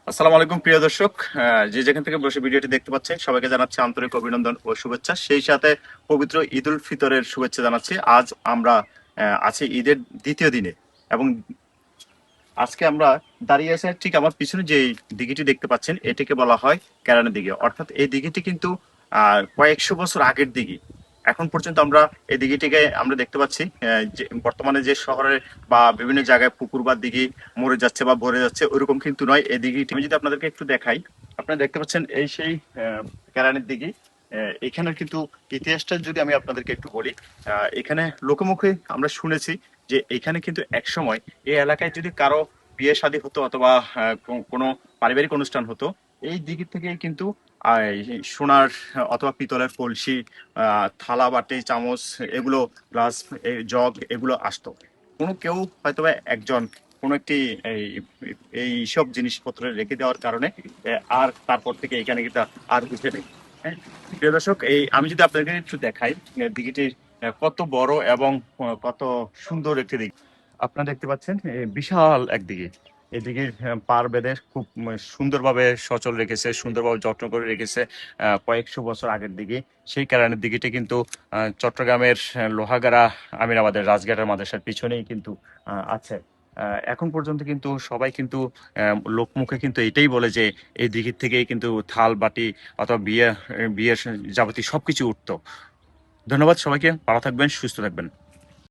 আসসালামু আলাইকুম প্রিয় দর্শক, যে যেখান থেকে বসে ভিডিওটি দেখতে পাচ্ছেন সবাইকে জানাচ্ছি আন্তরিক অভিনন্দন ও শুভেচ্ছা। সেই সাথে পবিত্র ঈদ উল ফিতরের শুভেচ্ছা জানাচ্ছি। আজ আমরা আছি ঈদের দ্বিতীয় দিনে এবং আজকে আমরা দাঁড়িয়ে আছি ঠিক আমার পিছনে যে দিঘিটি দেখতে পাচ্ছেন এটিকে বলা হয় কেরানি দিঘি। অর্থাৎ এই দিঘিটি কিন্তু কয়েকশো বছর আগের দিঘি। এখন পর্যন্ত আমরা এই দিঘিটিকে আমরা দেখতে পাচ্ছি যে বর্তমানে যে শহরে বা বিভিন্ন জায়গায় পুকুর বা দিঘি মরে যাচ্ছে বা ভরে যাচ্ছে ওইরকম কিন্তু নয়। এই দিঘিটি আমি যদি আপনাদেরকে একটু দেখাই, আপনারা দেখতে পাচ্ছেন এই সেই কেরানির দিঘি। এখানের কিন্তু ইতিহাসটা যদি আমি আপনাদেরকে একটু বলি, এখানে লোকমুখে আমরা শুনেছি যে এখানে কিন্তু এক সময় এই এলাকায় যদি কারো বিয়ে শাদী হতো অথবা কোনো পারিবারিক অনুষ্ঠান হতো, এই দিক থেকে কিন্তু এই সোনার অথবা পিতলের কলসি, থালা বাটি চামচ, এগুলো গ্লাস, জগ এগুলো আসতো। কোনো কেউ হয়তোবা একজন কোনো একটি এই এই সব জিনিসপত্র রেখে দেওয়ার কারণে আর তারপর থেকে এখানে কিন্তু আর উঠে নেই। হ্যাঁ, প্রিয় দর্শক, এই আমি যদি আপনাকে একটু দেখাই দিঘিটি কত বড় এবং কত সুন্দর একটি দিঘি। আপনারা দেখতে পাচ্ছেন বিশাল একদিকে এদিকে পার বেঁধে খুব সুন্দরভাবে সচল রেখেছে, সুন্দরভাবে যত্ন করে রেখেছে কয়েকশো বছর আগের দিকে। সেই কারণে দিঘিটি কিন্তু চট্টগ্রামের লোহাগাড়া আমিরাবাদের রাজঘাটের মাদ্রাসার পিছনেই কিন্তু আছে। এখন পর্যন্ত কিন্তু সবাই কিন্তু লোকমুখে কিন্তু এটাই বলে যে এই দিঘির থেকেই কিন্তু থাল বাটি অথবা বিয়ের যাবতীয় সবকিছু উঠতো। ধন্যবাদ সবাইকে, ভালো থাকবেন, সুস্থ থাকবেন।